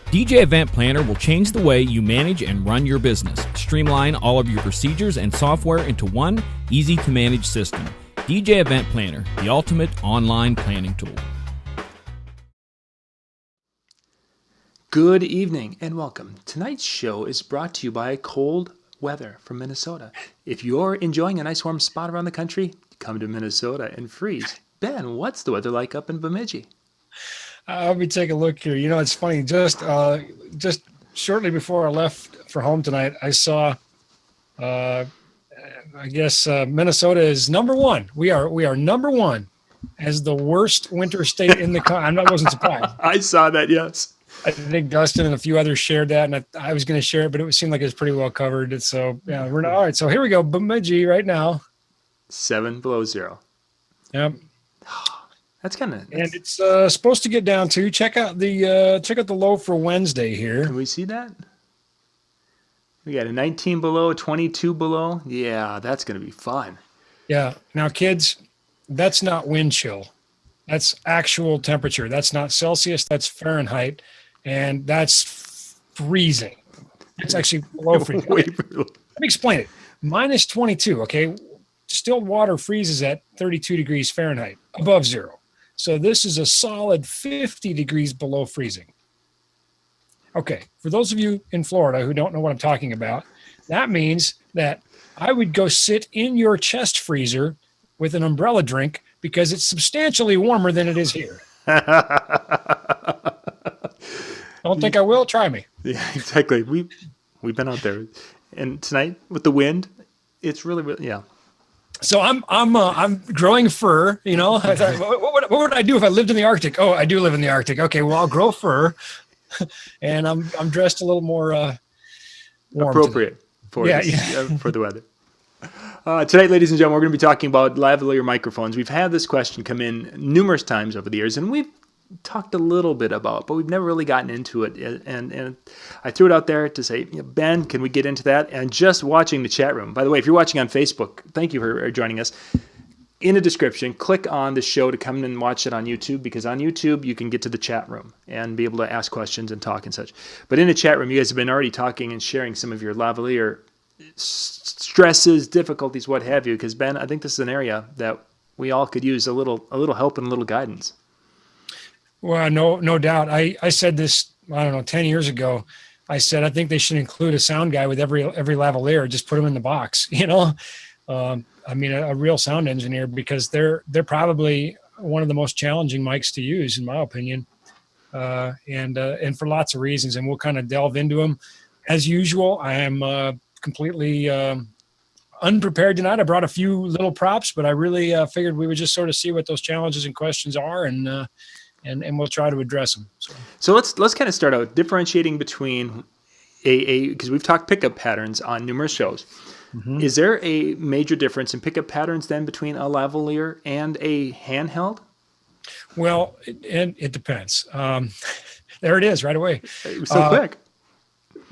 DJ Event Planner will change the way you manage and run your business. Streamline all of your procedures and software into one easy-to-manage system. DJ Event Planner, the ultimate online planning tool. Good evening and welcome. Tonight's show is brought to you by cold weather from Minnesota. If you're enjoying a nice warm spot around the country, come to Minnesota and freeze. Ben, what's the weather like up in Bemidji? Let me take a look here. You know, it's funny. Just shortly before I left for home tonight, I saw. I guess Minnesota is number one. We are number one as the worst winter state in the country. I wasn't surprised. I saw that. Yes. I think Dustin and a few others shared that, and I was going to share it, but it seemed like it was pretty well covered. And so yeah, we're not, all right. So here we go, Bemidji right now. 7 below zero. Yep. That's kind of. And it's supposed to get down to check out the low for Wednesday here. Can we see that? We got a 19 below, 22 below. Yeah, that's going to be fun. Yeah. Now, kids, that's not wind chill. That's actual temperature. That's not Celsius. That's Fahrenheit, and that's freezing. It's actually below freezing. Let me explain it. Minus 22. Okay, distilled water freezes at 32 degrees Fahrenheit, above zero. So this is a solid 50 degrees below freezing. Okay, for those of you in Florida who don't know what I'm talking about, that means that I would go sit in your chest freezer with an umbrella drink because it's substantially warmer than it is here. Don't think I will? Try me. Yeah, exactly. We've been out there, and tonight with the wind, it's really yeah. So I'm growing fur, you know. I thought, what would I do if I lived in the Arctic? Oh, I do live in the Arctic. Okay, well, I'll grow fur, and I'm dressed a little more warm appropriate for the weather. Tonight, ladies and gentlemen, we're going to be talking about lavalier microphones. We've had this question come in numerous times over the years, and we've talked a little bit about, but we've never really gotten into it. And I threw it out there to say, Ben, can we get into that? And just watching the chat room. By the way, if you're watching on Facebook, thank you for joining us. In the description, click on the show to come in and watch it on YouTube, because on YouTube, you can get to the chat room and be able to ask questions and talk and such. But in the chat room, you guys have been already talking and sharing some of your lavalier stresses, difficulties, what have you. Because, Ben, I think this is an area that we all could use a little help and a little guidance. Well, no doubt. I said this, I don't know, 10 years ago. I said, I think they should include a sound guy with every lavalier, just put him in the box, you know? I mean, a real sound engineer, because they're probably one of the most challenging mics to use, in my opinion. And for lots of reasons, and we'll kind of delve into them. As usual, I am completely unprepared tonight. I brought a few little props, but I really figured we would just sort of see what those challenges and questions are, and we'll try to address them. So let's kind of start out differentiating between because we've talked pickup patterns on numerous shows. Mm-hmm. Is there a major difference in pickup patterns then between a lavalier and a handheld? Well, it depends. There it is right away. So quick.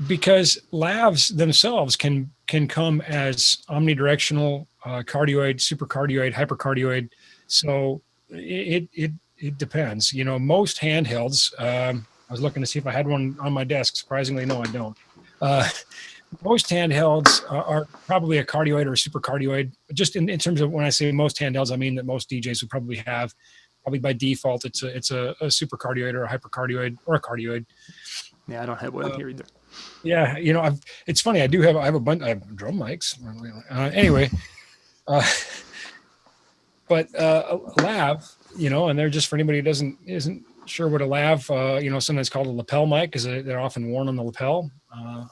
Because lavs themselves can come as omnidirectional, cardioid, supercardioid, hypercardioid. So it depends. You know, most handhelds, I was looking to see if I had one on my desk. Surprisingly, no, I don't. Most handhelds are probably a cardioid or a supercardioid. Just in terms of when I say most handhelds, I mean that most DJs would probably have, probably by default, it's a supercardioid or a hypercardioid or a cardioid. Yeah, I don't have one here either. Yeah, you know, it's funny. I have a bunch. I have drum mics. Anyway, but a lav, you know, and they're just for anybody who isn't sure what a lav, you know, sometimes called a lapel mic, because they're often worn on the lapel.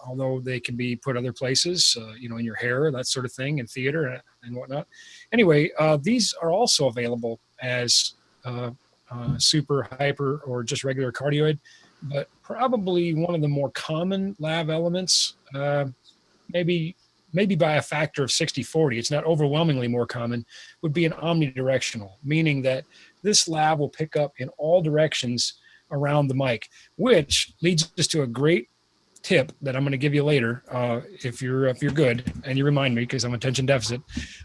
Although they can be put other places, you know, in your hair, that sort of thing, in theater and whatnot. Anyway, these are also available as super, hyper, or just regular cardioid. But probably one of the more common lav elements, maybe by a factor of 60-40, it's not overwhelmingly more common, would be an omnidirectional, meaning that this lav will pick up in all directions around the mic, which leads us to a great tip that I'm going to give you later, if you're good and you remind me, because I'm attention deficit,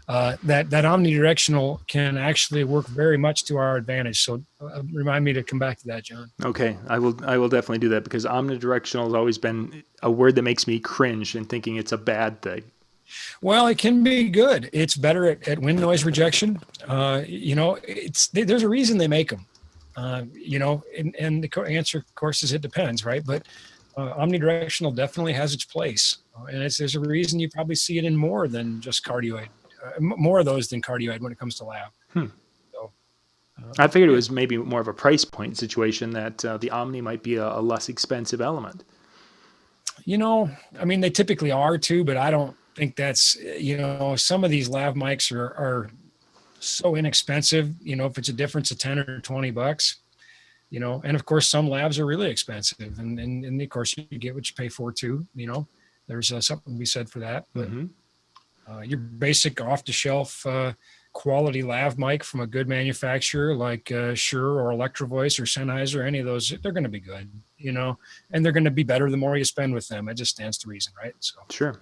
that omnidirectional can actually work very much to our advantage. So remind me to come back to that, John. Okay, I will definitely do that, because omnidirectional has always been a word that makes me cringe and thinking it's a bad thing. Well, it can be good. It's better at wind noise rejection. There's a reason they make them. And the answer, of course, is it depends, right? But omnidirectional definitely has its place, and there's a reason you probably see it in more than just cardioid, more of those than cardioid when it comes to lab. So, I figured it was maybe more of a price point situation, that the Omni might be a less expensive element. They typically are too, but I don't think that's, some of these lav mics are so inexpensive, if it's a difference of 10 or 20 bucks, and of course some labs are really expensive, and of course you get what you pay for too, there's something to be said for that. But your basic off the shelf quality lav mic from a good manufacturer like Shure or Electro Voice or Sennheiser, any of those, they're going to be good, and they're going to be better the more you spend with them. It just stands to reason, right? So sure.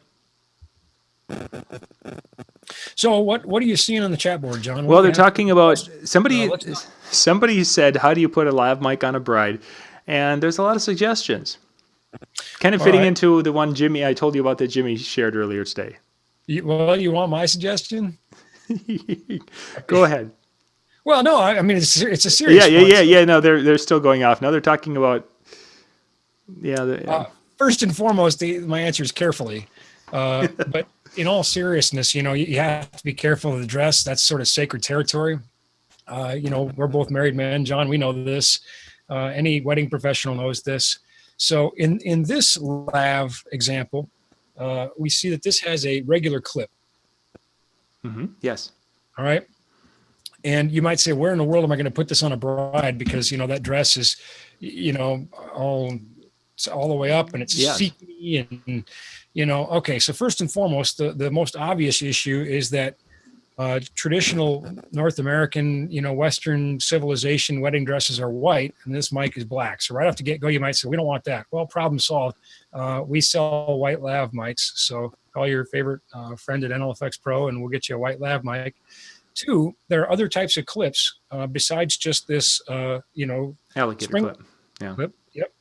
So what are you seeing on the chat board, John? Well, they're talking about somebody said, how do you put a lav mic on a bride? And there's a lot of suggestions. Kind of fitting into the one I told you about that Jimmy shared earlier today. You want my suggestion? Go ahead. Well, no, I mean, it's a serious one. Yeah. No, they're still going off. Now they're talking about, first and foremost, my answer is carefully. But in all seriousness, you have to be careful of the dress. That's sort of sacred territory. We're both married men, John. We know this. Any wedding professional knows this. So in this lav example, we see that this has a regular clip. Mm-hmm. Yes. All right. And you might say, where in the world am I going to put this on a bride? Because, that dress is, all the way up, and it's seeky and, okay. So first and foremost, the most obvious issue is that traditional North American, Western civilization wedding dresses are white, and this mic is black. So right off the get-go, you might say, we don't want that. Well, problem solved. We sell white lav mics. So call your favorite friend at NLFX Pro, and we'll get you a white lav mic. Two, there are other types of clips besides just this, alligator spring clip. Yeah. clip. Yep.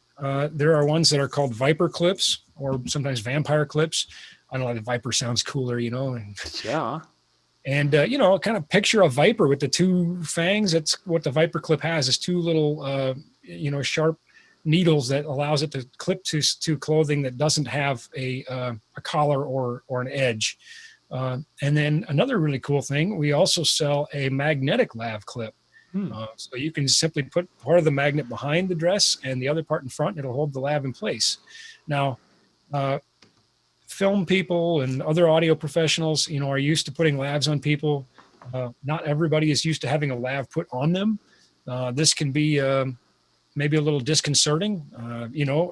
There are ones that are called Viper clips, or sometimes vampire clips. I don't know, the Viper sounds cooler, And, yeah. And, kind of picture a viper with the two fangs. That's what the Viper clip has, is two little, sharp needles that allows it to clip to clothing that doesn't have a collar or an edge. And then another really cool thing, we also sell a magnetic lav clip. So you can simply put part of the magnet behind the dress and the other part in front, and it'll hold the lav in place. Now, film people and other audio professionals, are used to putting lavs on people. Not everybody is used to having a lav put on them. This can be maybe a little disconcerting.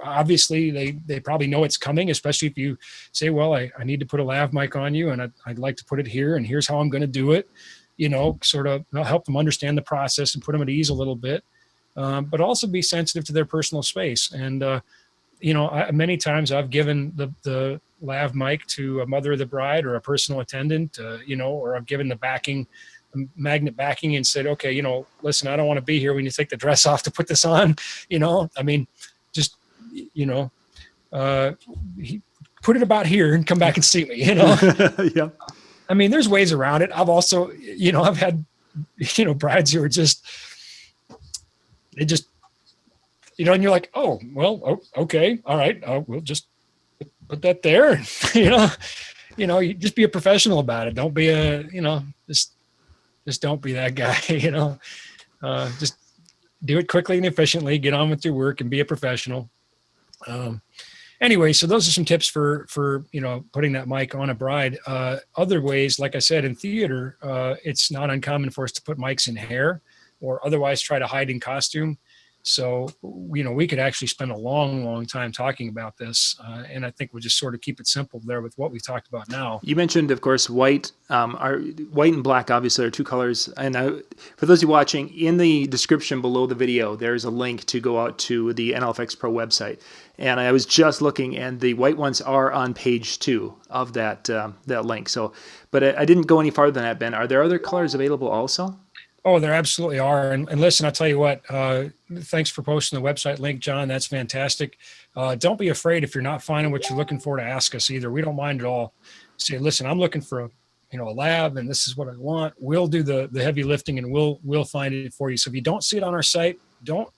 Obviously they probably know it's coming, especially if you say, well, I need to put a lav mic on you, and I'd like to put it here, and here's how I'm going to do it. Sort of help them understand the process and put them at ease a little bit, but also be sensitive to their personal space. And, many times I've given the lav mic to a mother of the bride or a personal attendant, or I've given the magnet backing and said, okay, listen, I don't want to be here when you take the dress off to put this on, just, put it about here and come back and see me, Yeah. I mean, there's ways around it. I've also, I've had, brides who are they just, and you're like, oh, well, okay. All right. We'll just put that there. You just be a professional about it. Don't be just don't be that guy, just do it quickly and efficiently, get on with your work and be a professional. Anyway, so those are some tips for putting that mic on a bride. Other ways, like I said, in theater, it's not uncommon for us to put mics in hair or otherwise try to hide in costume. So, we could actually spend a long, long time talking about this. And I think we'll just sort of keep it simple there with what we've talked about now. You mentioned, of course, white. White and black, obviously, are two colors. And for those of you watching, in the description below the video, there's a link to go out to the NLFX Pro website. And I was just looking, and the white ones are on page 2 of that link. So, but I didn't go any farther than that, Ben. Are there other colors available also? Oh, there absolutely are. And listen, I'll tell you what, thanks for posting the website link, John. That's fantastic. Don't be afraid if you're not finding what you're looking for to ask us either. We don't mind at all. Say, listen, I'm looking for a lab, and this is what I want. We'll do the heavy lifting, and we'll find it for you. So if you don't see it on our site, don't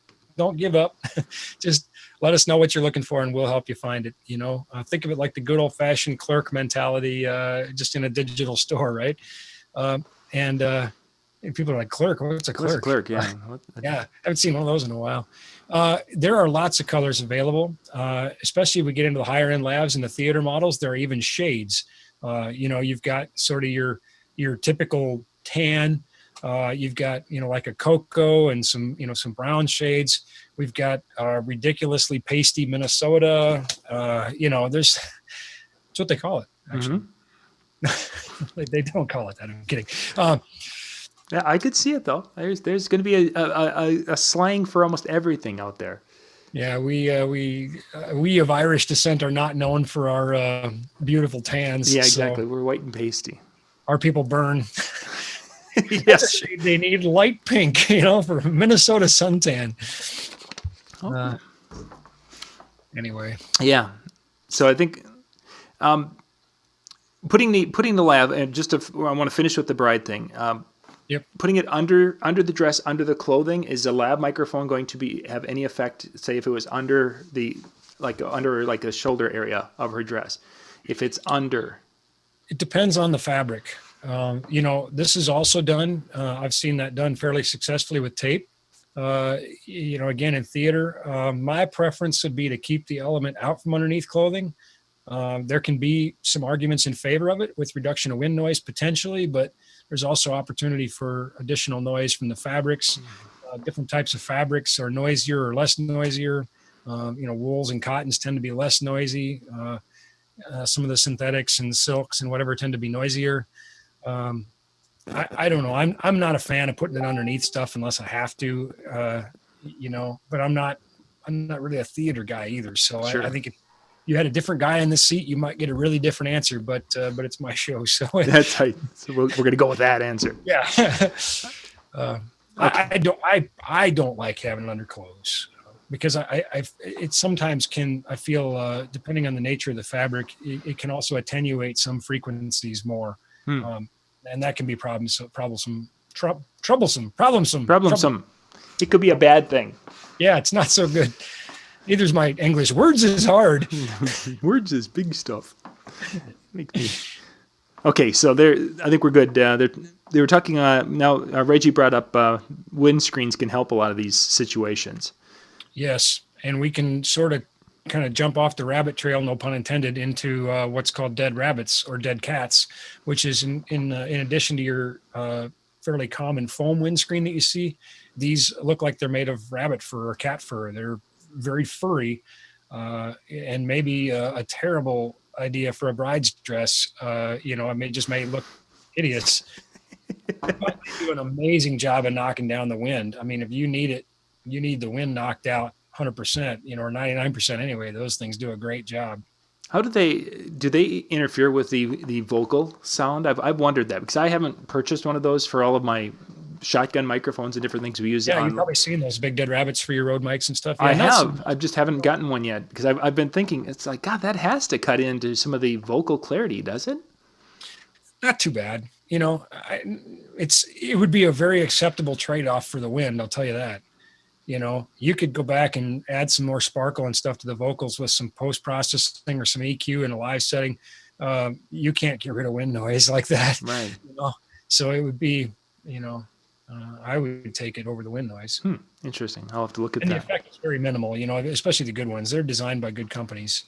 give up. Just let us know what you're looking for, and we'll help you find it. Think of it like the good old fashioned clerk mentality, just in a digital store, right? And people are like, clerk? What's a clerk? What's a clerk? Yeah. Yeah. Haven't seen one of those in a while. There are lots of colors available, especially if we get into the higher end labs and the theater models. There are even shades. You've got sort of your typical tan. You've got, like a cocoa and some brown shades. We've got ridiculously pasty Minnesota. That's what they call it, actually. Mm-hmm. They don't call it that. I'm kidding. Yeah, I could see it though. There's going to be a slang for almost everything out there. Yeah, we of Irish descent are not known for our beautiful tans. Yeah, exactly. So we're white and pasty. Our people burn. Yes, shade they need light pink. For Minnesota suntan. Oh. Anyway. Yeah. So I think putting the lab, and I want to finish with the bride thing. Yep. Putting it under the dress, under the clothing, is a lab microphone going to have any effect? Say if it was under the shoulder area of her dress, if it's under. It depends on the fabric. This is also done. I've seen that done fairly successfully with tape. Again in theater, my preference would be to keep the element out from underneath clothing. There can be some arguments in favor of it with reduction of wind noise potentially, but there's also opportunity for additional noise from the fabrics. Different types of fabrics are noisier or less noisier. Wools and cottons tend to be less noisy. Some of the synthetics and silks and whatever tend to be noisier. I don't know. I'm not a fan of putting it underneath stuff unless I have to. But I'm not really a theater guy either. So sure. I think if you had a different guy in the seat, you might get a really different answer, but it's my show. So that's right. So we're going to go with that answer. Yeah. Okay. I don't like having it under clothes because it sometimes I feel depending on the nature of the fabric, it can also attenuate some frequencies more. And that can be troublesome. It could be a bad thing. Yeah. It's not so good. Neither's my English. Words is hard. Words is big stuff. Okay, so I think we're good. They were talking now. Reggie brought up windscreens can help a lot of these situations. Yes, and we can sort of kind of jump off the rabbit trail, no pun intended, into what's called dead rabbits or dead cats, which is in addition to your fairly common foam windscreen that you see. These look like they're made of rabbit fur or cat fur. They're very furry, and maybe a terrible idea for a bride's dress. It may look hideous, but they do an amazing job of knocking down the wind. I mean, if you need it, you need the wind knocked out 100%, or 99% anyway. Those things do a great job. How do they interfere with the vocal sound? I've wondered that because I haven't purchased one of those for all of my shotgun microphones and different things we use. Yeah, you've probably seen those big dead rabbits for your road mics and stuff. Yeah, I have. I just haven't gotten one yet because I've been thinking, it's like, God, that has to cut into some of the vocal clarity, does it? Not too bad. It would be a very acceptable trade-off for the wind. I'll tell you that. You could go back and add some more sparkle and stuff to the vocals with some post-processing or some EQ in a live setting. You can't get rid of wind noise like that. Right. So it would be, I would take it over the wind noise. Interesting. I'll have to look at that. And the effect is very minimal, especially the good ones. They're designed by good companies,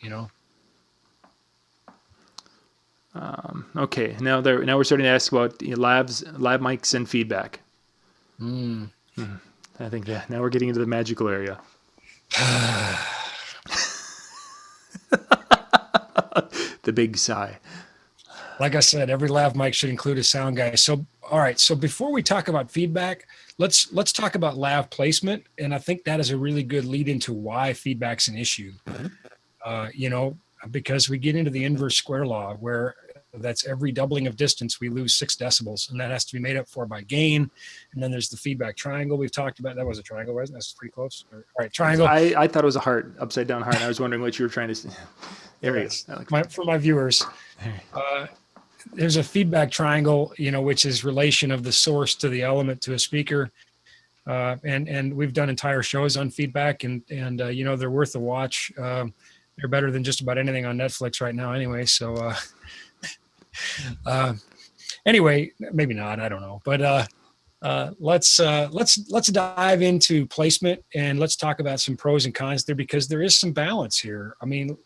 Okay. Now we're starting to ask about lab mics and feedback. I think that now we're getting into the magical area. The big sigh. Like I said, every lav mic should include a sound guy. So, all right. So before we talk about feedback, let's talk about lav placement. And I think that is a really good lead into why feedback's an issue. Because we get into the inverse square law, where that's every doubling of distance, we lose 6 decibels, and that has to be made up for by gain. And then there's the feedback triangle we've talked about. That was a triangle, wasn't it? That's pretty close. All right, triangle. I thought it was a heart, upside down heart. I was wondering what you were trying to say. There it is. For my viewers, there's a feedback triangle, which is relation of the source to the element to a speaker. And we've done entire shows on feedback, and they're worth a watch. They're better than just about anything on Netflix right now anyway. So anyway, maybe not, I don't know. But let's dive into placement, and let's talk about some pros and cons there, because there is some balance here. I mean,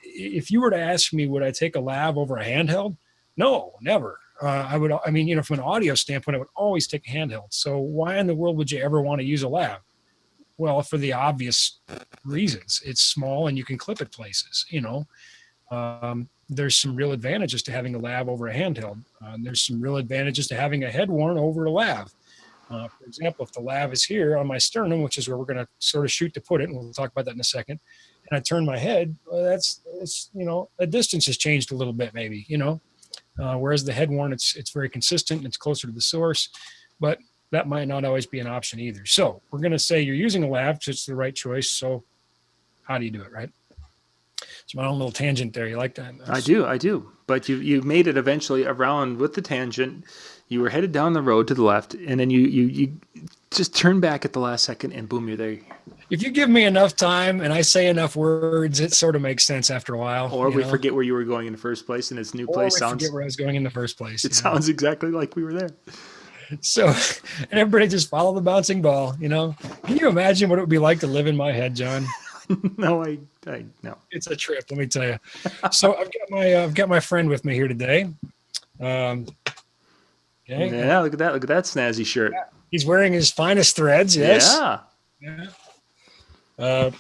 if you were to ask me, would I take a lav over a handheld? No, never. From an audio standpoint, I would always take a handheld. So why in the world would you ever want to use a lav? Well, for the obvious reasons. It's small and you can clip it places, There's some real advantages to having a lav over a handheld. There's some real advantages to having a head worn over a lav. For example, if the lav is here on my sternum, which is where we're going to sort of shoot to put it, and we'll talk about that in a second, and I turn my head, well, the distance has changed a little bit maybe, whereas the head worn, it's very consistent and it's closer to the source, but that might not always be an option either. So we're going to say you're using a lav, so it's the right choice. So how do you do it, right? It's my own little tangent there. You like that? I do. But you made it eventually around with the tangent. You were headed down the road to the left, and then you just turn back at the last second, and boom, you're there. If you give me enough time and I say enough words, it sort of makes sense after a while. Or we forget where you were going in the first place, and this new place sounds. Forget where I was going in the first place. It sounds exactly like we were there. So, and everybody just follow the bouncing ball. Can you imagine what it would be like to live in my head, John? No, no. It's a trip, let me tell you. So I've got my friend with me here today. Okay. Yeah, look at that snazzy shirt. Yeah. He's wearing his finest threads. Yes. Yeah. All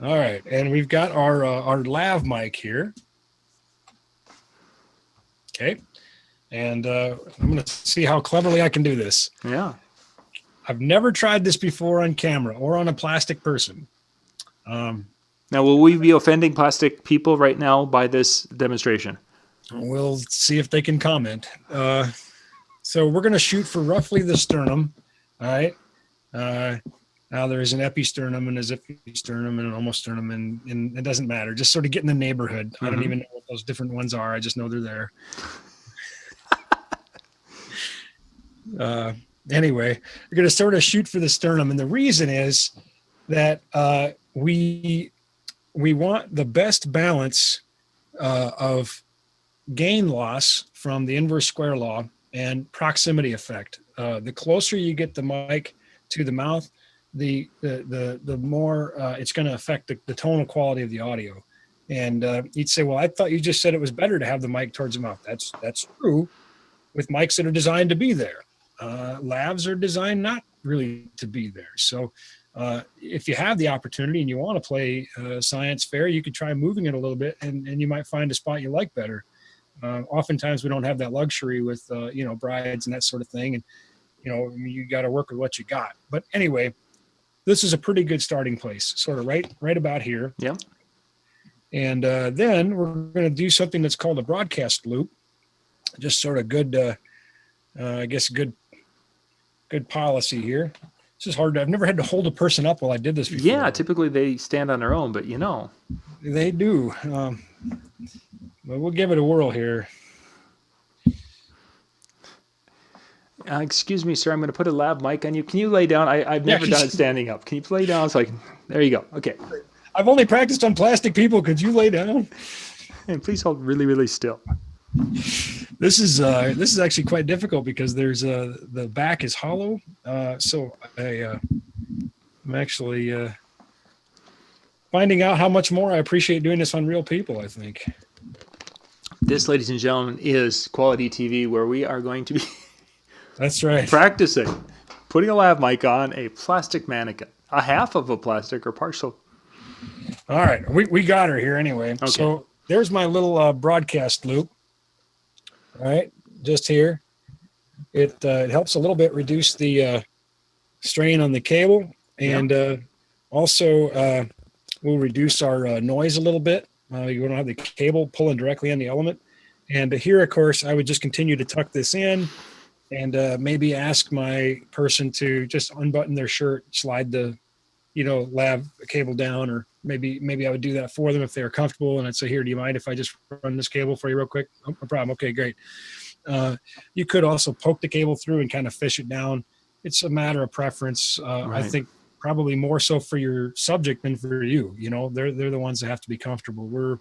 right, and we've got our lav mic here. Okay, and I'm going to see how cleverly I can do this. Yeah. I've never tried this before on camera or on a plastic person. Now, will we be offending plastic people right now by this demonstration? We'll see if they can comment. So we're going to shoot for roughly the sternum. All right. Now there's an episternum and a zipisternum and an homosternum, and it doesn't matter. Just sort of get in the neighborhood. I don't even know what those different ones are. I just know they're there. Anyway, we're going to sort of shoot for the sternum. And the reason is that we want the best balance of gain loss from the inverse square law and proximity effect. The closer you get the mic to the mouth, the more it's going to affect the tonal quality of the audio. And you'd say, well, I thought you just said it was better to have the mic towards the mouth. That's true with mics that are designed to be there. Lavs are designed not really to be there. So if you have the opportunity and you want to play science fair, you could try moving it a little bit, and you might find a spot you like better. Oftentimes we don't have that luxury with brides and that sort of thing, and you got to work with what you got. But anyway, this is a pretty good starting place, sort of right about here. Yeah. And then we're going to do something that's called a broadcast loop. Just sort of good, I guess good policy here. This is hard. I've never had to hold a person up while I did this before. Yeah, typically they stand on their own, but They do. But we'll give it a whirl here. Excuse me, sir. I'm going to put a lav mic on you. Can you lay down? I've never done it standing up. Can you lay down? So there you go. Okay. I've only practiced on plastic people. Could you lay down? And please hold really, really still. This is actually quite difficult because there's the back is hollow. So I'm actually finding out how much more I appreciate doing this on real people, I think. This, ladies and gentlemen, is Quality TV, where we are going to be That's right. practicing Putting a lav mic on a plastic mannequin, a half of a plastic or partial. All right, we got her here anyway. Okay. So there's my little broadcast loop. All right, just here. It helps a little bit reduce the strain on the cable, and also will reduce our noise a little bit. You don't have the cable pulling directly on the element. And here, of course, I would just continue to tuck this in and maybe ask my person to just unbutton their shirt, slide the, lav cable down, or maybe I would do that for them if they were comfortable. And I'd say, here, do you mind if I just run this cable for you real quick? Oh, no problem. Okay, great. You could also poke the cable through and kind of fish it down. It's a matter of preference. Right. I think probably more so for your subject than for you. They're the ones that have to be comfortable. We're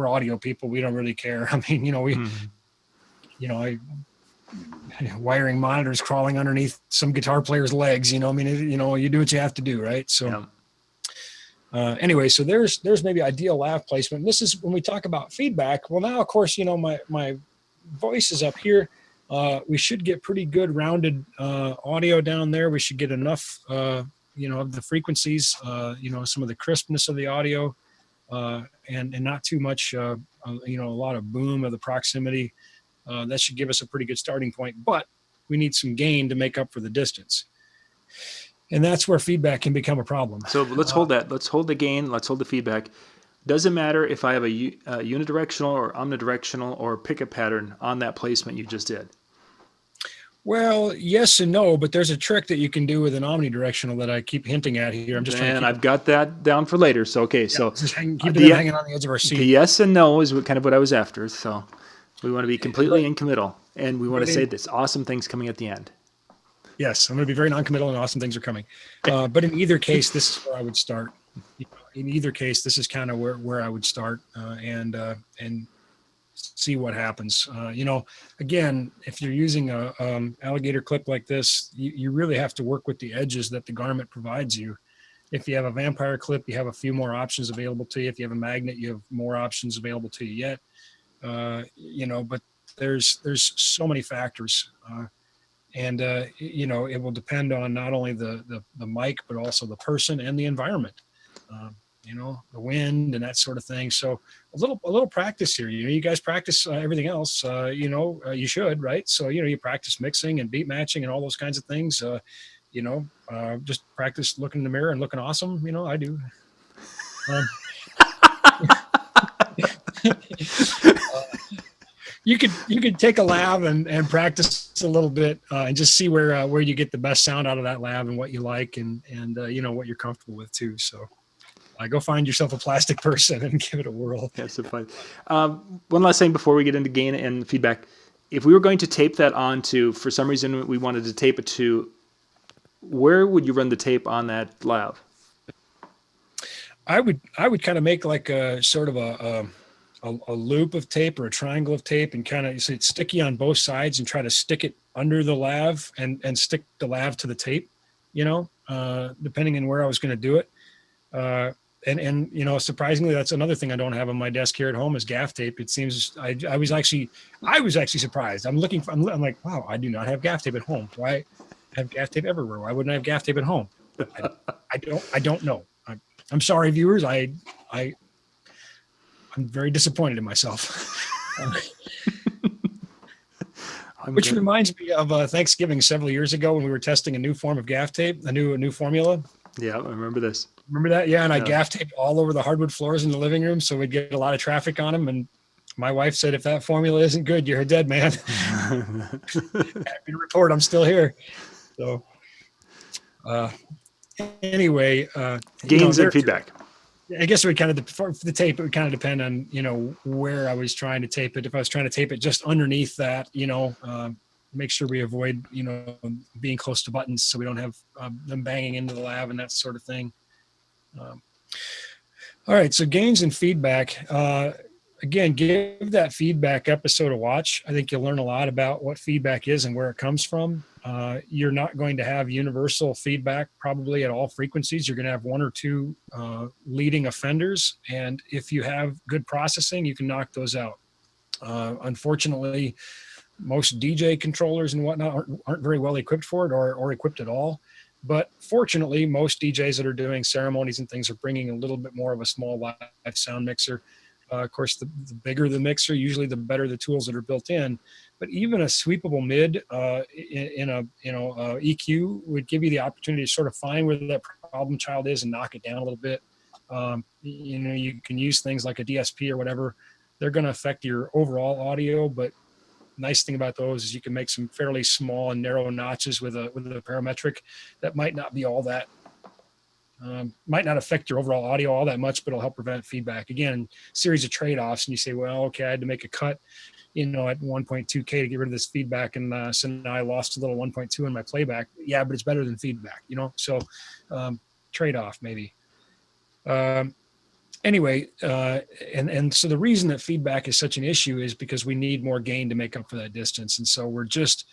audio people. We don't really care. I mean, wiring monitors crawling underneath some guitar player's legs, you do what you have to do. Right. So anyway, so there's maybe ideal lav placement. And this is when we talk about feedback. Well, now of course, my voice is up here. We should get pretty good rounded audio down there. We should get enough, of the frequencies, some of the crispness of the audio, and not too much, a lot of boom of the proximity. That should give us a pretty good starting point, but we need some gain to make up for the distance. And that's where feedback can become a problem. So let's hold that. Let's hold the gain. Let's hold the feedback. Doesn't matter if I have a unidirectional or omnidirectional or pickup pattern on that placement you just did. Well, yes and no, but there's a trick that you can do with an omnidirectional that I keep hinting at here. I'm just trying to I've got that down for later. So, okay. So keep it hanging on the edge of our seat. The yes and no is kind of what I was after. So we want to be completely in committal, and we want to say this awesome thing's coming at the end. Yes, I'm going to be very non-committal, and awesome things are coming. But in either case, this is where I would start. In either case, this is kind of where I would start and see what happens. Again, if you're using a alligator clip like this, you really have to work with the edges that the garment provides you. If you have a vampire clip, you have a few more options available to you. If you have a magnet, you have more options available to you yet. But there's so many factors. And it will depend on not only the mic, but also the person and the environment. The wind and that sort of thing. So a little practice here. You guys practice everything else. You should, right? So you practice mixing and beat matching and all those kinds of things. Just practice looking in the mirror and looking awesome. I do. You could take a lav and practice a little bit and just see where you get the best sound out of that lav and what you like and what you're comfortable with too. So go find yourself a plastic person and give it a whirl. That's so fun. One last thing before we get into gain and feedback. If we were going to tape that onto, for some reason we wanted to tape it to, where would you run the tape on that lav? I would kind of make like a sort of a loop of tape or a triangle of tape and kind of it's sticky on both sides and try to stick it under the lav and stick the lav to the tape, depending on where I was going to do it. And surprisingly, that's another thing I don't have on my desk here at home is gaff tape. It seems I was actually surprised. I'm like, wow, I do not have gaff tape at home. Why I have gaff tape everywhere? Why wouldn't I have gaff tape at home? I don't know. I'm sorry, viewers. I'm very disappointed in myself. Which reminds me of Thanksgiving several years ago when we were testing a new form of gaff tape, a new formula. Yeah, I remember this. Remember that? Yeah, and I gaff taped all over the hardwood floors in the living room, so we'd get a lot of traffic on them. And my wife said, "If that formula isn't good, you're a dead man." Happy to report, I'm still here. So, anyway, gains and feedback. I guess it would kind of for the tape. It would kind of depend on where I was trying to tape it. If I was trying to tape it just underneath that, make sure we avoid being close to buttons so we don't have them banging into the lav and that sort of thing. All right, so gains and feedback. Again, give that feedback episode a watch. I think you'll learn a lot about what feedback is and where it comes from. You're not going to have universal feedback probably at all frequencies. You're going to have one or two leading offenders. And if you have good processing, you can knock those out. Unfortunately, Most DJ controllers and whatnot aren't very well equipped for it or equipped at all. But fortunately, most DJs that are doing ceremonies and things are bringing a little bit more of a small live sound mixer. Of course, the bigger the mixer, usually the better the tools that are built in. But even a sweepable mid in a EQ would give you the opportunity to sort of find where that problem child is and knock it down a little bit. You can use things like a DSP or whatever. They're going to affect your overall audio, but nice thing about those is you can make some fairly small and narrow notches with a parametric that might not be all that might not affect your overall audio all that much, but it'll help prevent feedback. Again, series of trade-offs, and you say, well, okay, I had to make a cut, at 1.2K to get rid of this feedback, and so now I lost a little 1.2 in my playback. Yeah, but it's better than feedback, so trade-off maybe. Anyway, and so the reason that feedback is such an issue is because we need more gain to make up for that distance. And so we're just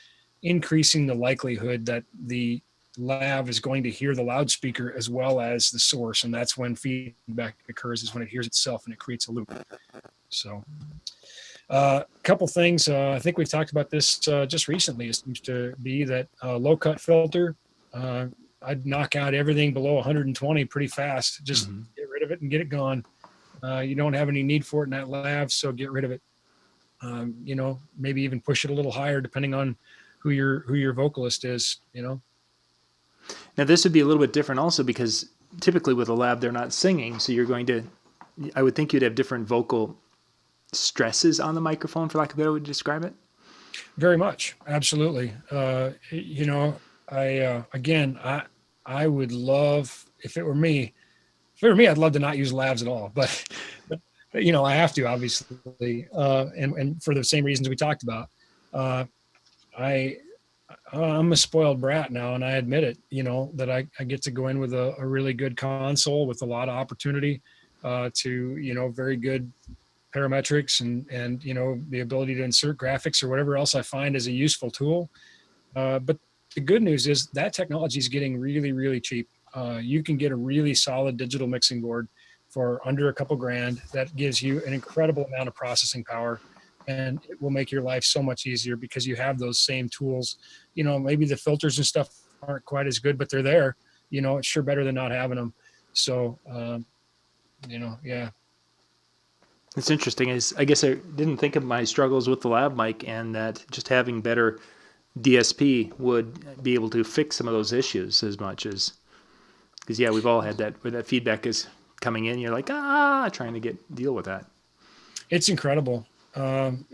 increasing the likelihood that the lav is going to hear the loudspeaker as well as the source. And that's when feedback occurs, is when it hears itself and it creates a loop. So a couple things, I think we've talked about this just recently. It seems to be that low cut filter, I'd knock out everything below 120 pretty fast. Just get rid of it and get it gone. You don't have any need for it in that lav, so get rid of it. Maybe even push it a little higher depending on who your vocalist is. Now this would be a little bit different also because typically with a lav they're not singing, so I would think you'd have different vocal stresses on the microphone, for lack of a better way to describe it. Very much, absolutely. I would love, if it were me, I'd love to not use lavs at all, but I have to, obviously. And for the same reasons we talked about. I'm a spoiled brat now, and I admit it, that I get to go in with a really good console with a lot of opportunity to, very good parametrics and the ability to insert graphics or whatever else I find is a useful tool. But the good news is that technology is getting really, really cheap. You can get a really solid digital mixing board for under a couple grand that gives you an incredible amount of processing power, and it will make your life so much easier because you have those same tools. Maybe the filters and stuff aren't quite as good, but they're there. It's sure better than not having them. So, yeah. It's interesting. I guess I didn't think of my struggles with the lav mic, and that just having better DSP would be able to fix some of those issues as much as, because we've all had that where that feedback is coming in, you're like trying to deal with that. It's incredible. Sam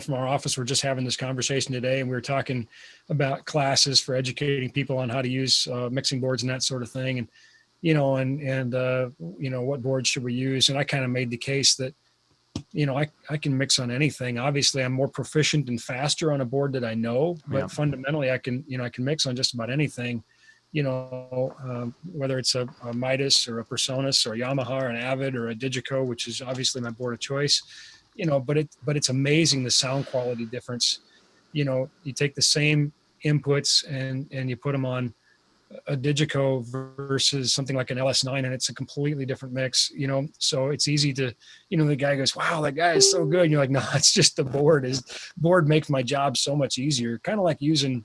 from our office, we're just having this conversation today, and we were talking about classes for educating people on how to use mixing boards and that sort of thing, and what boards should we use? And I kind of made the case that I can mix on anything. Obviously, I'm more proficient and faster on a board that I know, but fundamentally, I can mix on just about anything. Whether it's a Midas or a Personas or a Yamaha or an Avid or a Digico, which is obviously my board of choice. But it's amazing the sound quality difference. You take the same inputs and you put them on a Digico versus something like an LS9, and it's a completely different mix, so it's easy to, the guy goes, wow, that guy is so good. And you're like, no, it's just the board. His board makes my job so much easier. Kind of like using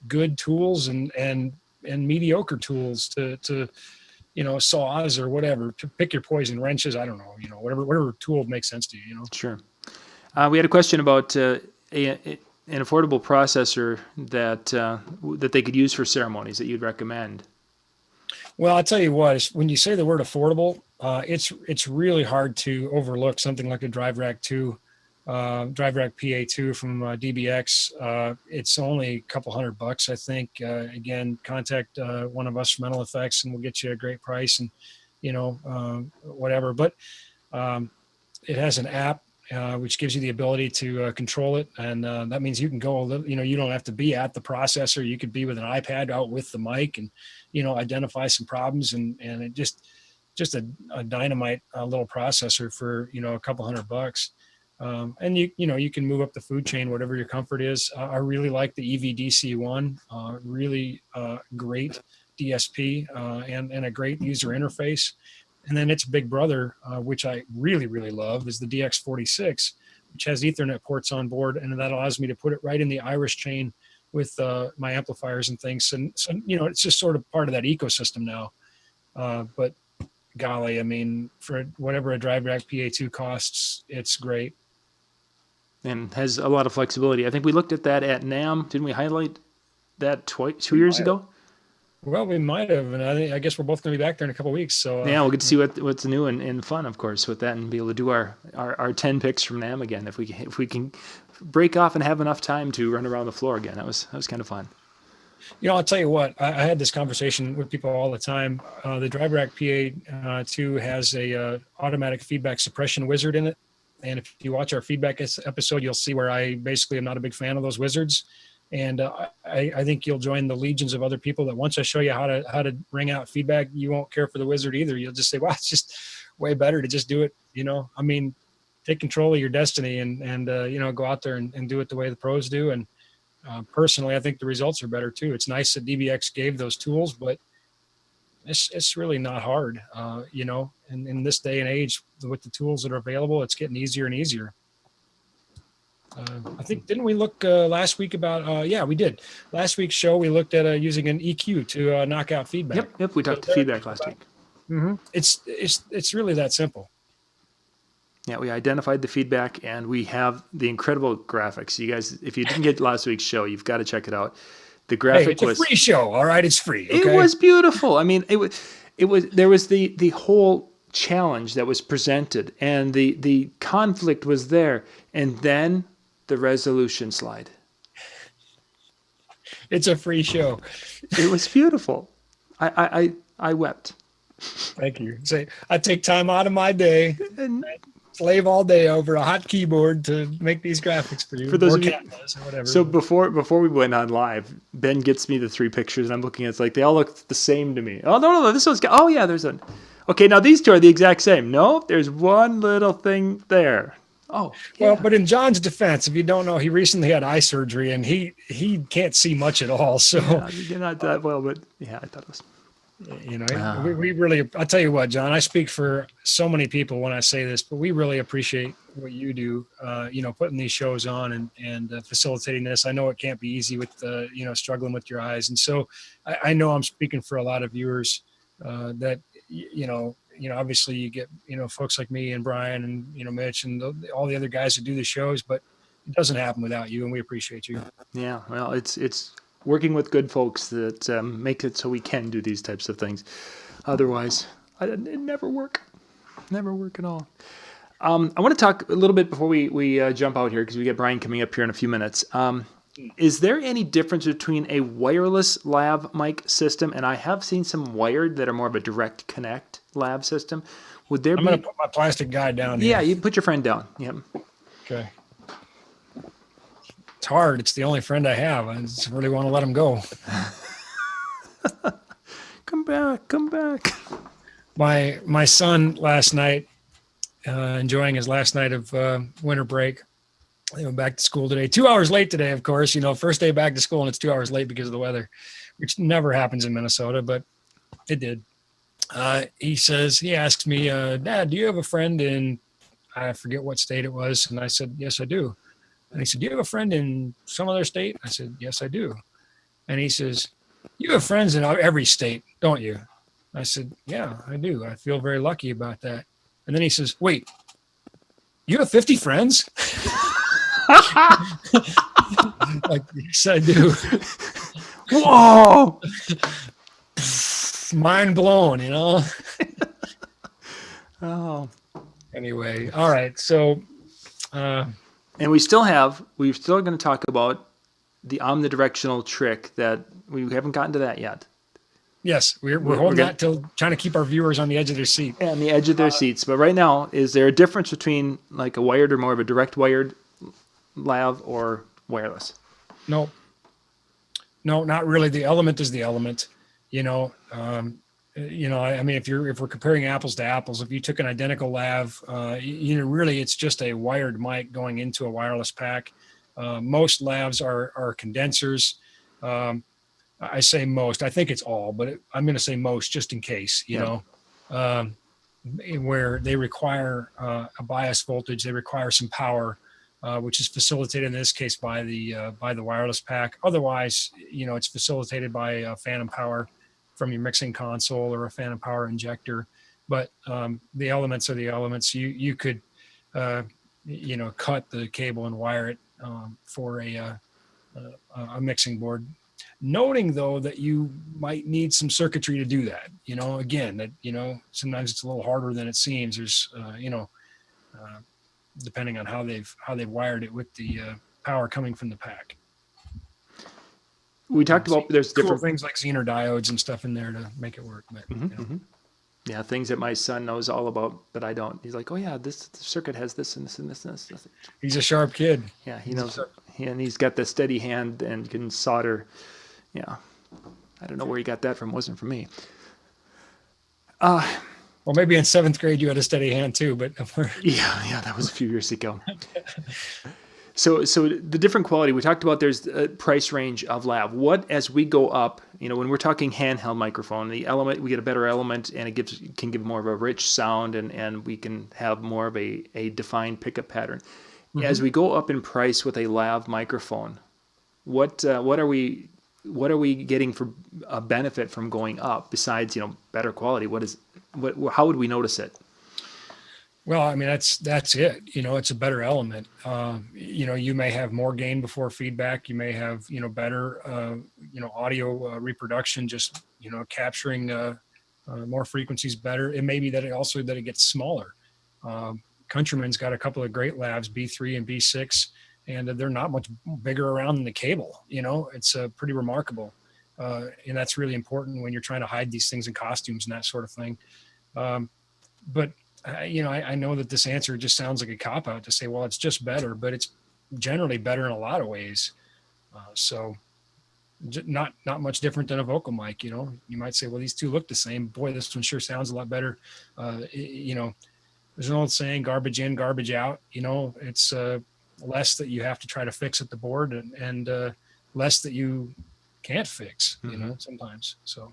good tools and mediocre tools to saws or whatever, to pick your poison, wrenches. I don't know, whatever tool makes sense to you, Sure. We had a question about an affordable processor that they could use for ceremonies that you'd recommend. Well, I'll tell you what, when you say the word affordable, it's really hard to overlook something like a Drive Rack 2, Drive Rack PA2 from DBX. It's only a couple $100, I think. Again, contact one of us from Mental Effects and we'll get you a great price and, whatever. But it has an app which gives you the ability to control it. And that means you can go, you don't have to be at the processor. You could be with an iPad out with the mic and, identify some problems. And it just a dynamite little processor for, a couple $100. And you can move up the food chain, whatever your comfort is. I really like the EVDC1, really great DSP and a great user interface. And then its big brother, which I really, really love, is the DX46, which has Ethernet ports on board, and that allows me to put it right in the Iris chain with my amplifiers and things. And so, it's just sort of part of that ecosystem now. But golly, I mean, for whatever a drive rack PA2 costs, it's great. And has a lot of flexibility. I think we looked at that at NAMM. Didn't we highlight that 2 years ago? Well, we might have, and I guess we're both going to be back there in a couple of weeks. So yeah, we'll get to see what's new and fun, of course, with that, and be able to do our 10 picks from NAMM again if we can break off and have enough time to run around the floor again. That was kind of fun. I'll tell you what, I had this conversation with people all the time. The Drive Rack PA2 has a automatic feedback suppression wizard in it, and if you watch our feedback episode, you'll see where I basically am not a big fan of those wizards. And I think you'll join the legions of other people that once I show you how to ring out feedback, you won't care for the wizard either. You'll just say, well, it's just way better to just do it. I mean, take control of your destiny and go out there and do it the way the pros do. And personally, I think the results are better too. It's nice that DBX gave those tools, but it's really not hard. And in this day and age, with the tools that are available, it's getting easier and easier. I think, didn't we look last week about, we did. Last week's show, we looked at using an EQ to knock out feedback. Yep, we talked feedback last week. Mm-hmm. It's really that simple. Yeah, we identified the feedback, and we have the incredible graphics. You guys, if you didn't get last week's show, you've got to check it out. The graphic it's a free show, all right? It's free. Okay? It was beautiful. I mean, there was the whole challenge that was presented, and the conflict was there, and then the resolution slide. It's a free show. It was beautiful. I wept. Thank you. Say, I take time out of my day and slave all day over a hot keyboard to make these graphics for you. For those of you, or whatever. So before we went on live, Ben gets me the 3 pictures, and I'm looking at it's like they all look the same to me. Oh no, this one's got. Oh yeah, there's one. Okay, now these two are the exact same. No, there's one little thing there. Oh, yeah. Well, but in John's defense, if you don't know, he recently had eye surgery, and he can't see much at all. So yeah, not that well, but yeah, I thought it was. We really, I'll tell you what, John, I speak for so many people when I say this, but we really appreciate what you do, putting these shows on and facilitating this. I know it can't be easy with, struggling with your eyes. And so I know I'm speaking for a lot of viewers that, obviously you get, folks like me and Brian and, Mitch and all the other guys that do the shows, but it doesn't happen without you, and we appreciate you. Yeah, well, it's working with good folks that make it so we can do these types of things. Otherwise, it never work. Never work at all. I want to talk a little bit before we jump out here, because we get Brian coming up here in a few minutes. Is there any difference between a wireless lav mic system, and I have seen some wired that are more of a direct connect lav system? Would there I'm going to put my plastic guy down here. Yeah, you put your friend down. Yeah. Okay. It's hard. It's the only friend I have. I just really want to let him go. Come back. My son last night, enjoying his last night of winter break. They went back to school today. 2 hours late today, of course. First day back to school, and it's 2 hours late because of the weather, which never happens in Minnesota, but it did. He asks me, Dad, do you have a friend in, I forget what state it was. And I said, yes, I do. And he said, do you have a friend in some other state? I said, yes, I do. And he says, you have friends in every state, don't you? I said, yeah, I do. I feel very lucky about that. And then he says, wait, you have 50 friends? Like, yes, I do. Whoa! Mind blown, Oh. Anyway, all right. So, and we're still going to talk about the omnidirectional trick that we haven't gotten to that yet. Yes, we're holding that till trying to keep our viewers on the edge of their seat. Yeah, on the edge of their seats. But right now, is there a difference between like a wired or more of a direct wired lav or wireless? No, not really. The element is the element. I mean, if we're comparing apples to apples, if you took an identical lav, really it's just a wired mic going into a wireless pack. Most lavs are condensers. I say most. I think it's all, but I'm going to say most just in case. Where they require a bias voltage, they require some power. which is facilitated in this case by the wireless pack. Otherwise, it's facilitated by a phantom power from your mixing console or a phantom power injector. But the elements are the elements. You could cut the cable and wire it for a mixing board. Noting though that you might need some circuitry to do that. Again, that sometimes it's a little harder than it seems. There's depending on how they've wired it with the power coming from the pack. We talked about there's cool different things like Zener diodes and stuff in there to make it work. But, Yeah, things that my son knows all about, but I don't. He's like, oh yeah, this circuit has this and this and this and this. He's a sharp kid. Yeah, he knows, and he's got the steady hand and can solder. Yeah, I don't know where he got that from. It wasn't from me. Well, maybe in 7th grade you had a steady hand too, but yeah, that was a few years ago. So the different quality we talked about. There's a price range of lav. What as we go up, when we're talking handheld microphone, the element we get a better element, and it can give more of a rich sound, and we can have more of a defined pickup pattern. Mm-hmm. As we go up in price with a lav microphone, what are we getting for a benefit from going up besides better quality? How would we notice it? Well, I mean, that's it. It's a better element. You may have more gain before feedback. You may have, better, audio reproduction, just, capturing more frequencies better. It may be that it gets smaller. Countryman's got a couple of great lavs, B3 and B6, and they're not much bigger around than the cable. It's pretty remarkable. And that's really important when you're trying to hide these things in costumes and that sort of thing. But I know that this answer just sounds like a cop-out to say, well, it's just better, but it's generally better in a lot of ways. So not much different than a vocal mic. You might say, well, these two look the same. Boy, this one sure sounds a lot better. There's an old saying, garbage in, garbage out. It's less that you have to try to fix at the board and less that you can't fix, sometimes. So.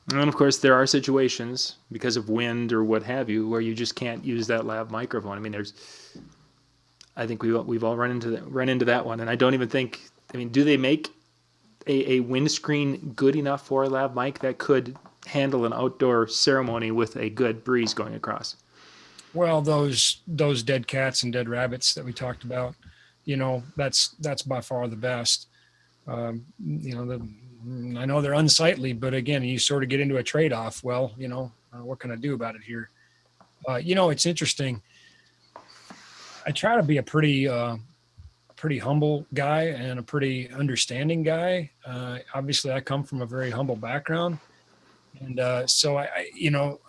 And of course, there are situations because of wind or what have you where you just can't use that lav microphone. I mean, I think we've all run into that one, and I don't even think. I mean, do they make a windscreen good enough for a lav mic that could handle an outdoor ceremony with a good breeze going across? Well, those dead cats and dead rabbits that we talked about, that's by far the best. I know they're unsightly, but again, you sort of get into a trade-off. Well, what can I do about it here? It's interesting. I try to be a pretty humble guy and a pretty understanding guy. Obviously, I come from a very humble background, and so I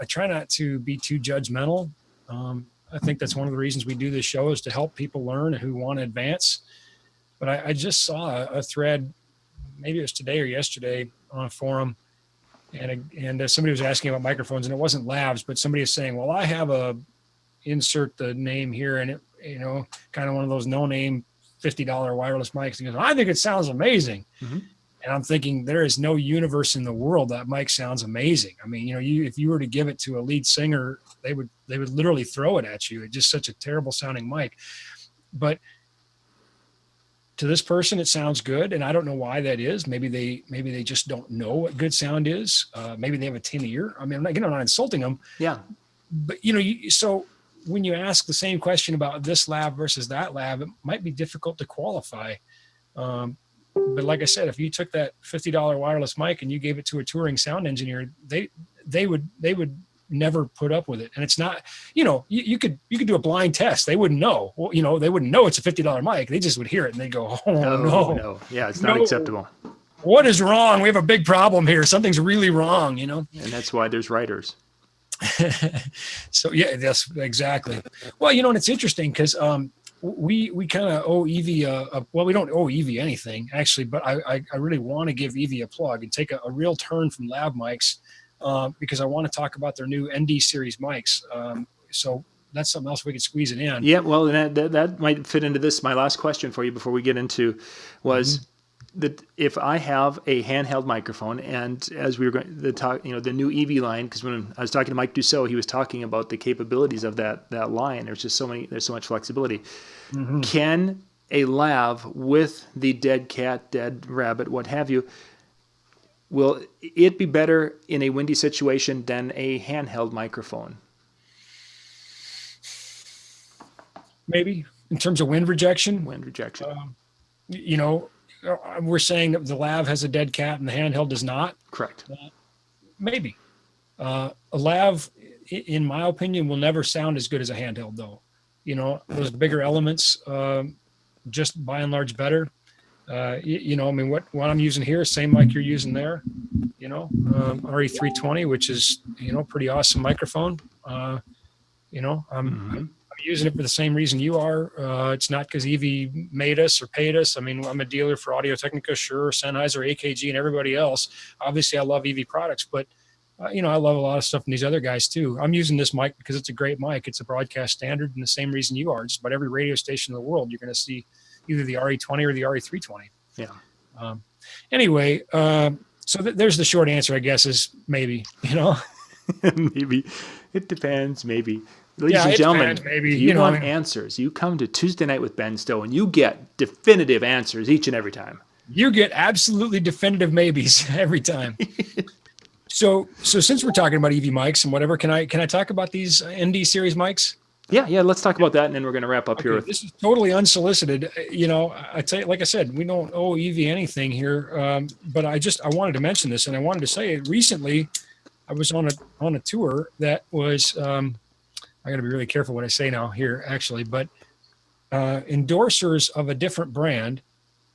try not to be too judgmental. I think that's one of the reasons we do this show is to help people learn who want to advance. But I just saw a thread. Maybe it was today or yesterday on a forum, and somebody was asking about microphones, and it wasn't lavs, but somebody is saying, well, I have insert the name here, and it, kind of one of those no-name $50 wireless mics. And he goes, I think it sounds amazing. Mm-hmm. And I'm thinking there is no universe in the world that mic sounds amazing. I mean, if you were to give it to a lead singer, they would literally throw it at you. It's just such a terrible sounding mic. But to this person, it sounds good, and I don't know why that is. Maybe they just don't know what good sound is. Maybe they have a tin ear. I mean, I'm not insulting them. Yeah. But so when you ask the same question about this lav versus that lav, it might be difficult to qualify. But like I said, if you took that $50 wireless mic and you gave it to a touring sound engineer, they would never put up with it. And it's not, you could do a blind test. They wouldn't know. Well, they wouldn't know it's a $50 mic. They just would hear it and they go, oh no. Yeah, it's not acceptable. What is wrong? We have a big problem here. Something's really wrong, And that's why there's writers. So yeah, that's exactly. Well, and it's interesting because we kind of owe Evie we don't owe Evie anything actually, but I really want to give Evie a plug and take a real turn from lav mics. Because I want to talk about their new ND series mics. So that's something else we could squeeze it in. Yeah, well, that might fit into this. My last question for you before we get into was, that if I have a handheld microphone, and as we were going to talk, the new EV line, because when I was talking to Mike Dussault, he was talking about the capabilities of that line. There's so much flexibility. Mm-hmm. Can a lav with the dead cat, dead rabbit, what have you, will it be better in a windy situation than a handheld microphone? Maybe in terms of wind rejection. We're saying that the lav has a dead cat and the handheld does not. Correct. Maybe. A lav, in my opinion, will never sound as good as a handheld, though. Those bigger elements, just by and large better. What I'm using here, same mic you're using there. RE320, which is pretty awesome microphone. I'm using it for the same reason you are. It's not because EV made us or paid us. I mean, I'm a dealer for Audio-Technica, Shure, Sennheiser, AKG, and everybody else. Obviously, I love EV products, but I love a lot of stuff from these other guys too. I'm using this mic because it's a great mic. It's a broadcast standard, and the same reason you are. Just about every radio station in the world, you're going to see either the RE20 or the RE320. Yeah. Anyway, so there's the short answer, I guess, is maybe. Maybe. It depends. Maybe. Ladies and gentlemen, maybe. You want answers. You come to Tuesday Night with Ben Stowe, and you get definitive answers each and every time. You get absolutely definitive maybes every time. So since we're talking about EV mics and whatever, can I talk about these ND series mics? Yeah. Let's talk about that, and then we're going to wrap up here. This is totally unsolicited. I tell you, like I said, we don't owe EV anything here. But I wanted to mention this, and I wanted to say recently, I was on a tour that was. I got to be really careful what I say now here, actually, but endorsers of a different brand.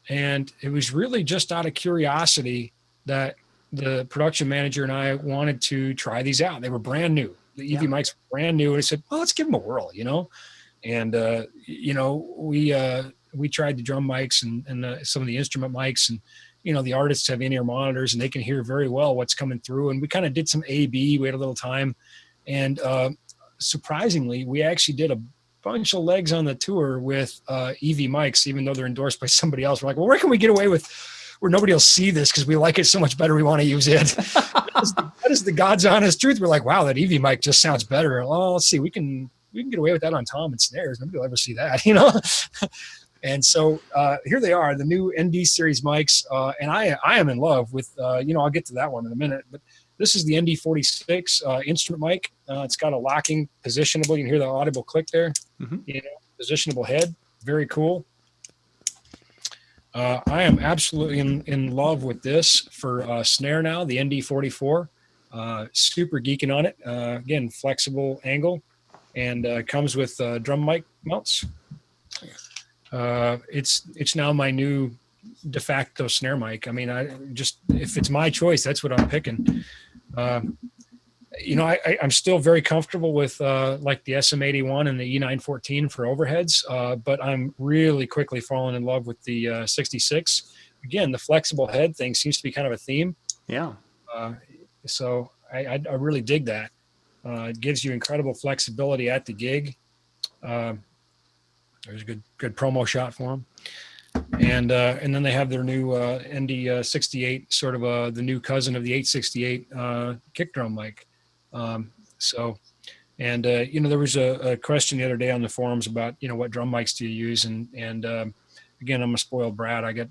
And it was really just out of curiosity that the production manager and I wanted to try these out. They were brand new. The EV mics were brand new. And I said, well, let's give them a whirl, And, we tried the drum mics and some of the instrument mics, and, the artists have in-ear monitors and they can hear very well what's coming through. And we kind of did some A/B. We had a little time, and surprisingly, we actually did a bunch of legs on the tour with EV mics, even though they're endorsed by somebody else. We're like, well, where can we get away with where nobody will see this because we like it so much better, we want to use it. That is the God's honest truth. We're like, wow, that EV mic just sounds better. Well, let's see, we can get away with that on tom and snares. Nobody will ever see that, And so here they are, the new ND series mics, and I am in love with. I'll get to that one in a minute, but. This is the ND46 instrument mic. It's got a locking positionable. You can hear the audible click there. Mm-hmm. Positionable head. Very cool. I am absolutely in love with this for snare now, the ND44. Super geeking on it. Again, flexible angle, and comes with drum mic mounts. It's now my new de facto snare mic. I mean, if it's my choice, that's what I'm picking. I'm still very comfortable with like the SM81 and the E914 for overheads, but I'm really quickly falling in love with the 66. Again, the flexible head thing seems to be kind of a theme. Yeah. So I really dig that. It gives you incredible flexibility at the gig. There's a good promo shot for them. And then they have their new ND68, sort of the new cousin of the 868 kick drum mic. There was a question the other day on the forums about what drum mics do you use, and again, I'm a spoiled brat. I get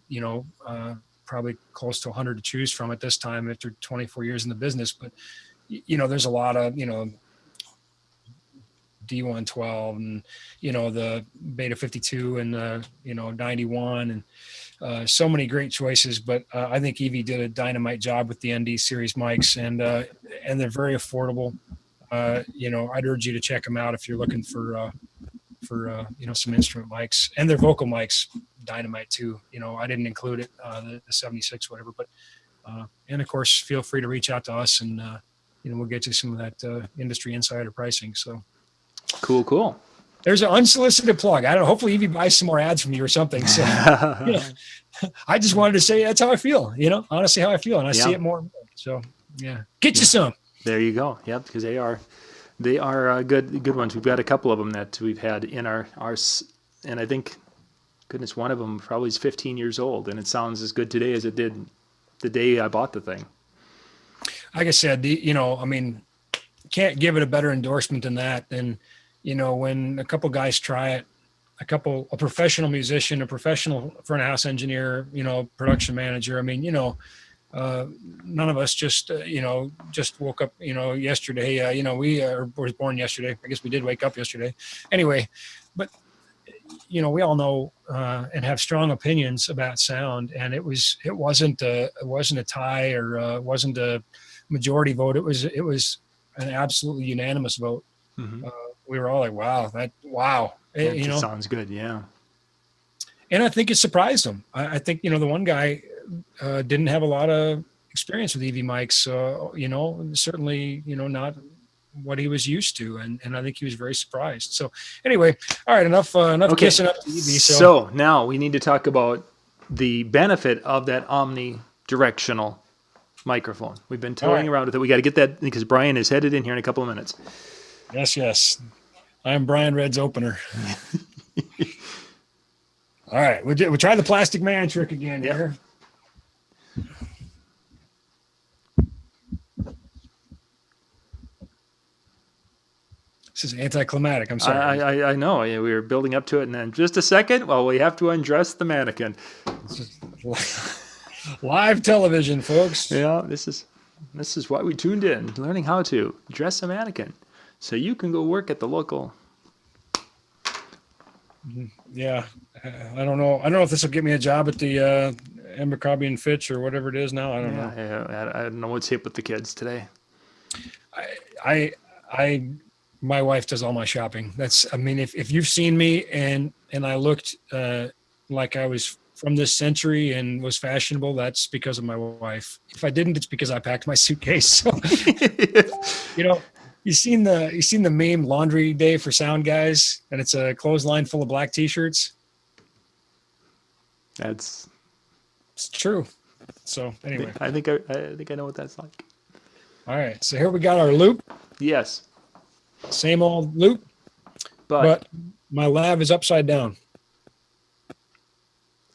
probably close to 100 to choose from at this time after 24 years in the business. But there's a lot of D112 and the Beta 52 and the 91 and so many great choices, but I think EV did a dynamite job with the ND series mics, and they're very affordable. I'd urge you to check them out if you're looking for some instrument mics, and their vocal mics dynamite too. I didn't include it, the 76 whatever, but and of course feel free to reach out to us, and we'll get you some of that industry insider pricing. So cool. There's an unsolicited plug. I don't know. Hopefully Evie buys some more ads from you or something. So I just wanted to say that's how I feel, honestly how I feel. And I see it more and more. So get you some. There you go. Yep. Because they are good ones. We've got a couple of them that we've had in our, and I think goodness, one of them probably is 15 years old, and it sounds as good today as it did the day I bought the thing. Like I said, can't give it a better endorsement than that. And, when a couple guys try it, a professional musician, a professional front of house engineer, production manager. None of us just woke up, yesterday. We were born yesterday. I guess we did wake up yesterday. Anyway, but we all know and have strong opinions about sound, and it wasn't a tie or wasn't a majority vote. It was an absolutely unanimous vote. Mm-hmm. We were all like, wow. It sounds good. Yeah. And I think it surprised them. I think, the one guy didn't have a lot of experience with EV mics. Certainly, not what he was used to. And I think he was very surprised. So anyway, all right, enough kissing up to EV. So now we need to talk about the benefit of that omnidirectional microphone. We've been toying around with it. We got to get that because Brian is headed in here in a couple of minutes. Yes. I'm Brian Red's opener. All right, we'll try the plastic man trick again here. This is anticlimactic. I'm sorry. I know. Yeah, we were building up to it, and then just a second. Well, we have to undress the mannequin. Live television, folks. Yeah, this is why we tuned in, learning how to dress a mannequin, so you can go work at the local. Yeah, I don't know. I don't know if this will get me a job at the Abercrombie and Fitch or whatever it is now. I don't know. Yeah, I don't know what's hip with the kids today. My wife does all my shopping. If you've seen me and I looked like I was from this century and was fashionable, that's because of my wife. If I didn't, it's because I packed my suitcase. So, you seen the meme laundry day for sound guys, and it's a clothesline full of black t-shirts. It's true. So anyway, I think I know what that's like. All right, so here we got our loop. Yes. Same old loop, but my lav is upside down.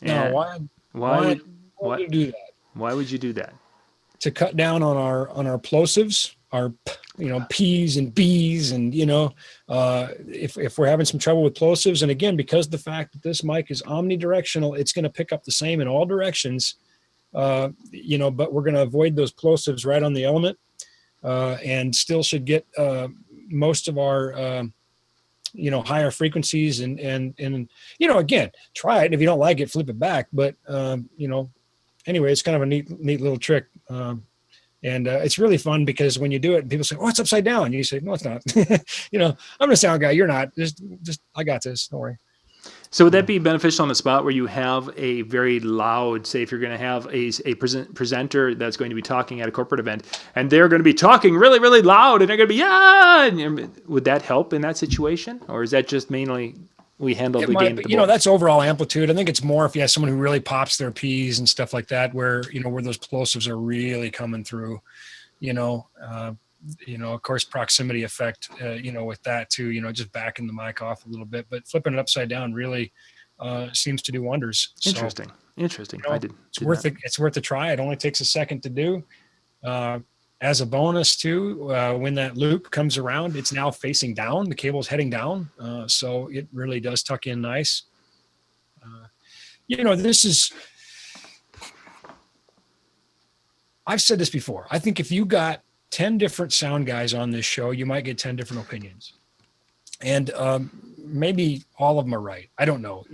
Now, why would you do that? Why would you do that? To cut down on our plosives, our P's and B's, and if we're having some trouble with plosives, and again, because the fact that this mic is omnidirectional, it's going to pick up the same in all directions. But we're going to avoid those plosives right on the element, and still should get most of our higher frequencies and again, try it. And if you don't like it, flip it back. But anyway, it's kind of a neat little trick. And it's really fun because when you do it, people say, "Oh, it's upside down." And you say, "No, it's not." I'm a sound guy. You're not. Just I got this. Don't worry. So would that be beneficial on the spot where you have a very loud, say if you're going to have a presenter that's going to be talking at a corporate event and they're going to be talking really, really loud and they're going to be, and would that help in that situation? Or is that just mainly we handle the game? But, that's overall amplitude. I think it's more if you have someone who really pops their P's and stuff like that, where those plosives are really coming through, of course, proximity effect, with that too, just backing the mic off a little bit, but flipping it upside down really seems to do wonders. Interesting. It's worth a try. It only takes a second to do. As a bonus too, when that loop comes around, it's now facing down. The cable's heading down. So it really does tuck in nice. I've said this before. I think if you got 10 different sound guys on this show, you might get 10 different opinions. And maybe all of them are right. I don't know.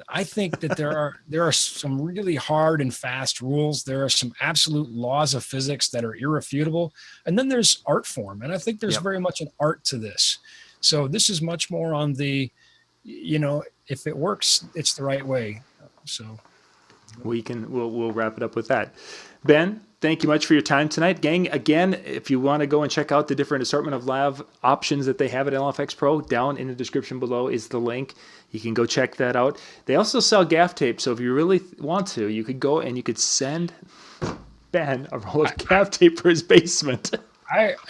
I think that there are some really hard and fast rules. There are some absolute laws of physics that are irrefutable. And then there's art form. And I think there's very much an art to this. So this is much more on the, if it works, it's the right way. So we'll wrap it up with that. Ben, thank you much for your time tonight. Gang, again, if you want to go and check out the different assortment of lav options that they have at LFX Pro, down in the description below is the link. You can go check that out. They also sell gaff tape, so if you really want to, you could go and you could send Ben a roll of gaff tape for his basement.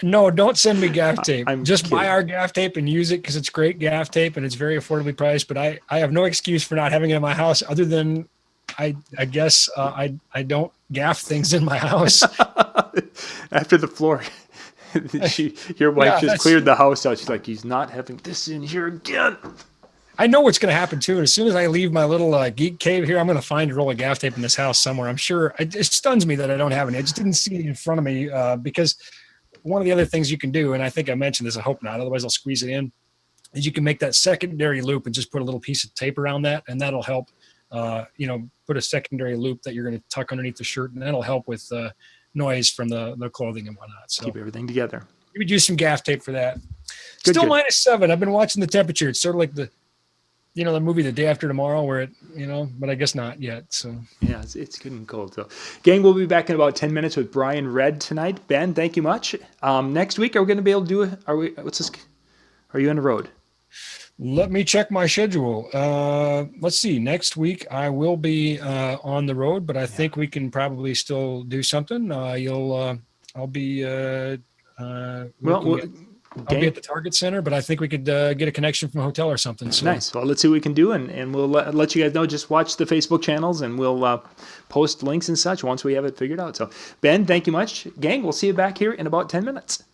No, don't send me gaff tape. I'm Just kidding. buy our gaff tape and use it because it's great gaff tape and it's very affordably priced. But I have no excuse for not having it in my house other than I guess I don't gaff things in my house. After the floor, your wife just that's- cleared the house out. She's like, he's not having this in here again. I know what's going to happen too. And as soon as I leave my little geek cave here, I'm going to find a roll of gaff tape in this house somewhere. I'm sure it stuns me that I don't have any. I just didn't see it in front of me because one of the other things you can do, and I think I mentioned this, I hope not, otherwise I'll squeeze it in, is you can make that secondary loop and just put a little piece of tape around that. And that'll help, put a secondary loop that you're going to tuck underneath the shirt. And that'll help with noise from the clothing and whatnot. So Keep everything together. you would use some gaff tape for that. Good, Still good. -7. I've been watching the temperature. It's sort of like the movie The Day After Tomorrow where it, but I guess not yet. So Yeah, it's getting cold. So, gang, we'll be back in about 10 minutes with Brian Red tonight. Ben, thank you much. Next week, are we going to be able to do it? What's this? Are you on the road? let me check my schedule. Let's see. Next week I will be on the road, but I think we can probably still do something. I'll be I'll be at the Target Center, but I think we could get a connection from a hotel or something. So. Nice. Well, let's see what we can do, and we'll let you guys know. Just watch the Facebook channels, and we'll post links and such once we have it figured out. So, Ben, thank you much. Gang, we'll see you back here in about 10 minutes.